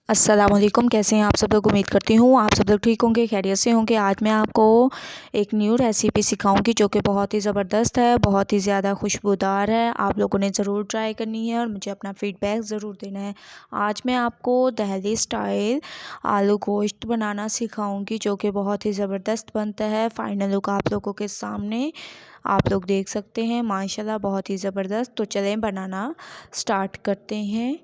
अस्सलाम वालेकुम। कैसे हैं आप सब लोग? उम्मीद करती हूँ आप सब लोग ठीक होंगे, खैरियत से होंगे। आज मैं आपको एक न्यू रेसिपी सिखाऊंगी जो कि बहुत ही ज़बरदस्त है, बहुत ही ज़्यादा खुशबूदार है। आप लोगों ने ज़रूर ट्राई करनी है और मुझे अपना फ़ीडबैक ज़रूर देना है। आज मैं आपको दहली स्टाइल आलू गोश्त बनाना सिखाऊंगी जो कि बहुत ही ज़बरदस्त बनता है। फ़ाइनल लुक आप लोगों के सामने आप लोग देख सकते हैं, माशाल्लाह बहुत ही ज़बरदस्त। तो चलें बनाना स्टार्ट करते हैं।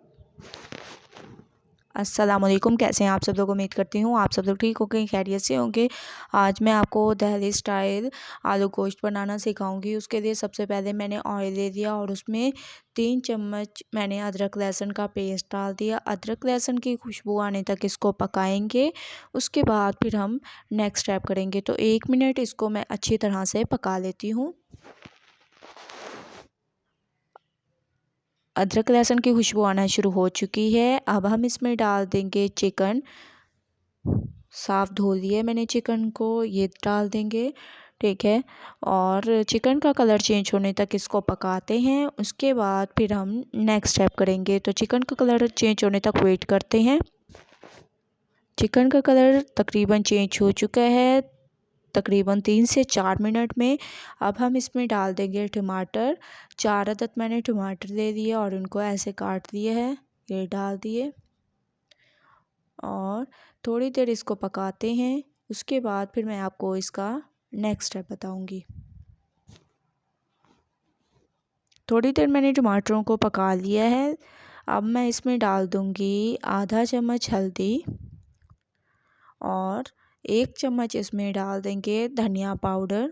अस्सलाम वालेकुम। कैसे हैं आप सब लोग? उम्मीद करती हूँ आप सब लोग ठीक होंगे, खैरियत से होंगे। आज मैं आपको दहली स्टाइल आलू गोश्त बनाना सिखाऊंगी। उसके लिए सबसे पहले मैंने ऑयल ले लिया और उसमें 3 चम्मच मैंने अदरक लहसुन का पेस्ट डाल दिया। अदरक लहसुन की खुशबू आने तक इसको पकाएंगे। उसके बाद फिर हम नेक्स्ट स्टेप करेंगे। तो 1 मिनट इसको मैं अच्छी तरह से पका लेती हूँ। अदरक लहसुन की खुशबू आना शुरू हो चुकी है। अब हम इसमें डाल देंगे चिकन। साफ़ धो लिए मैंने चिकन को, ये डाल देंगे, ठीक है। और चिकन का कलर चेंज होने तक इसको पकाते हैं। उसके बाद फिर हम नेक्स्ट स्टेप करेंगे। तो चिकन का कलर चेंज होने तक वेट करते हैं। चिकन का कलर तकरीबन चेंज हो चुका है, तकरीबन 3 से 4 मिनट में। अब हम इसमें डाल देंगे टमाटर। 4 अदद मैंने टमाटर ले लिए और उनको ऐसे काट लिए है, ये डाल दिए और थोड़ी देर इसको पकाते हैं। उसके बाद फिर मैं आपको इसका नेक्स्ट स्टेप बताऊंगी। थोड़ी देर मैंने टमाटरों को पका लिया है। अब मैं इसमें डाल दूंगी आधा चम्मच हल्दी और 1 चम्मच इसमें डाल देंगे धनिया पाउडर।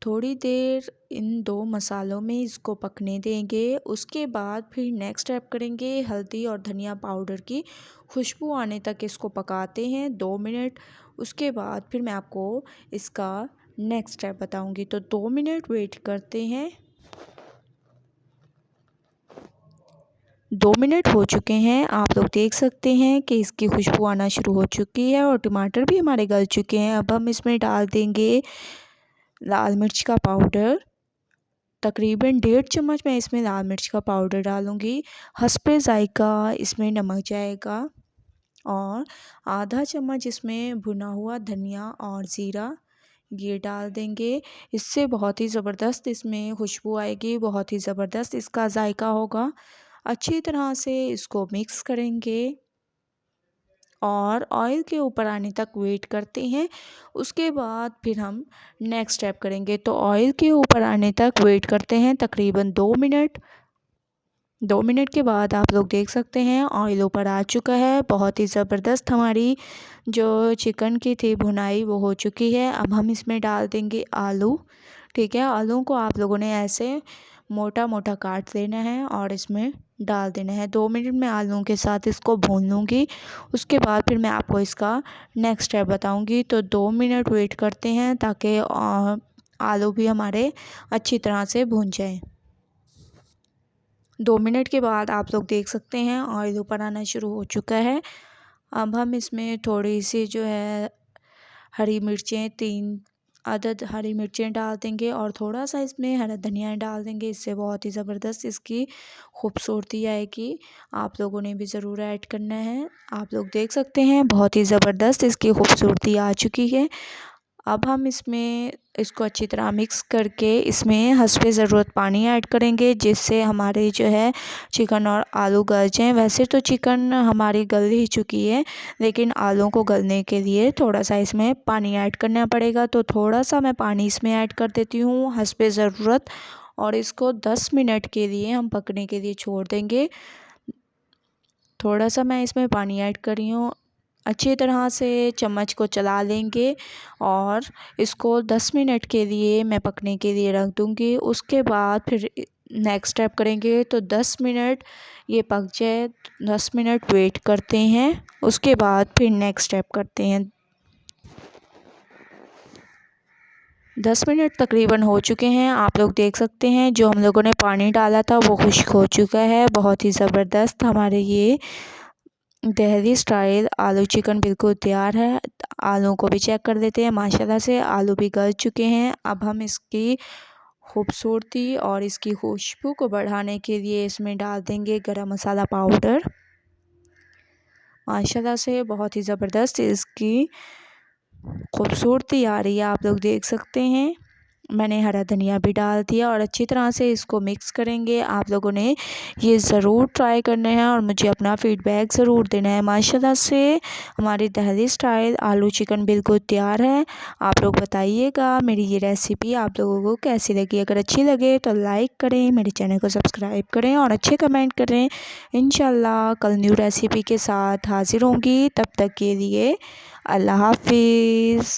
थोड़ी देर इन दो मसालों में इसको पकने देंगे। उसके बाद फिर नेक्स्ट स्टेप करेंगे। हल्दी और धनिया पाउडर की खुशबू आने तक इसको पकाते हैं 2 मिनट। उसके बाद फिर मैं आपको इसका नेक्स्ट स्टेप बताऊंगी। तो 2 मिनट वेट करते हैं। 2 मिनट हो चुके हैं, आप लोग देख सकते हैं कि इसकी खुशबू आना शुरू हो चुकी है और टमाटर भी हमारे गल चुके हैं। अब हम इसमें डाल देंगे लाल मिर्च का पाउडर। तकरीबन 1.5 चम्मच मैं इसमें लाल मिर्च का पाउडर डालूँगी। हस्बे ज़ायक़ा इसमें नमक जाएगा और आधा चम्मच इसमें भुना हुआ धनिया और ज़ीरा ये डाल देंगे। इससे बहुत ही ज़बरदस्त इसमें खुशबू आएगी, बहुत ही ज़बरदस्त इसका ज़ायक़ा होगा। अच्छी तरह से इसको मिक्स करेंगे और ऑयल के ऊपर आने तक वेट करते हैं। उसके बाद फिर हम नेक्स्ट स्टेप करेंगे। तो ऑयल के ऊपर आने तक वेट करते हैं तकरीबन 2 मिनट। 2 मिनट के बाद आप लोग देख सकते हैं ऑयल ऊपर आ चुका है। बहुत ही ज़बरदस्त हमारी जो चिकन की थी भुनाई वो हो चुकी है। अब हम इसमें डाल देंगे आलू, ठीक है। आलू को आप लोगों ने ऐसे मोटा मोटा काट लेना है और इसमें डाल देना है। 2 मिनट में आलू के साथ इसको भून लूँगी। उसके बाद फिर मैं आपको इसका नेक्स्ट स्टेप बताऊँगी। तो 2 मिनट वेट करते हैं ताकि आलू भी हमारे अच्छी तरह से भून जाए। 2 मिनट के बाद आप लोग देख सकते हैं ऑयल ऊपर आना शुरू हो चुका है। अब हम इसमें थोड़ी सी जो है हरी मिर्चें, 3 अदद हरी मिर्चें डाल देंगे और थोड़ा सा इसमें हरा धनिया डाल देंगे। इससे बहुत ही ज़बरदस्त इसकी खूबसूरती आएगी। आप लोगों ने भी ज़रूर ऐड करना है। आप लोग देख सकते हैं बहुत ही ज़बरदस्त इसकी खूबसूरती आ चुकी है। अब हम इसमें इसको अच्छी तरह मिक्स करके इसमें हस्बे ज़रूरत पानी ऐड करेंगे जिससे हमारे जो है चिकन और आलू गल जाएँ। वैसे तो चिकन हमारी गल ही चुकी है, लेकिन आलू को गलने के लिए थोड़ा सा इसमें पानी ऐड करना पड़ेगा। तो थोड़ा सा मैं पानी इसमें ऐड कर देती हूँ हस्बे ज़रूरत और इसको 10 मिनट के लिए हम पकने के लिए छोड़ देंगे। थोड़ा सा मैं इसमें पानी ऐड कर रही हूँ। अच्छी तरह से चम्मच को चला लेंगे और इसको 10 मिनट के लिए मैं पकने के लिए रख दूँगी। उसके बाद फिर नेक्स्ट स्टेप करेंगे। तो 10 मिनट ये पक जाए, 10 मिनट वेट करते हैं। उसके बाद फिर नेक्स्ट स्टेप करते हैं। 10 मिनट तकरीबन हो चुके हैं, आप लोग देख सकते हैं जो हम लोगों ने पानी डाला था वो खुश्क हो चुका है। बहुत ही ज़बरदस्त हमारे ये दहली स्टाइल आलू चिकन बिल्कुल तैयार है। आलू को भी चेक कर लेते हैं, माशाल्लाह से आलू भी गल चुके हैं। अब हम इसकी खूबसूरती और इसकी खुशबू को बढ़ाने के लिए इसमें डाल देंगे गरम मसाला पाउडर। माशाल्लाह से बहुत ही ज़बरदस्त इसकी खूबसूरती आ रही है, आप लोग देख सकते हैं। मैंने हरा धनिया भी डाल दिया और अच्छी तरह से इसको मिक्स करेंगे। आप लोगों ने ये ज़रूर ट्राई करना है और मुझे अपना फ़ीडबैक ज़रूर देना है। माशाल्लाह से हमारी दहली स्टाइल आलू चिकन बिल्कुल तैयार है। आप लोग बताइएगा मेरी ये रेसिपी आप लोगों को कैसी लगी। अगर अच्छी लगे तो लाइक करें, मेरे चैनल को सब्सक्राइब करें और अच्छे कमेंट करें। इंशाल्लाह कल न्यू रेसिपी के साथ हाज़िर होंगी। तब तक के लिए अल्लाह हाफ़िज़।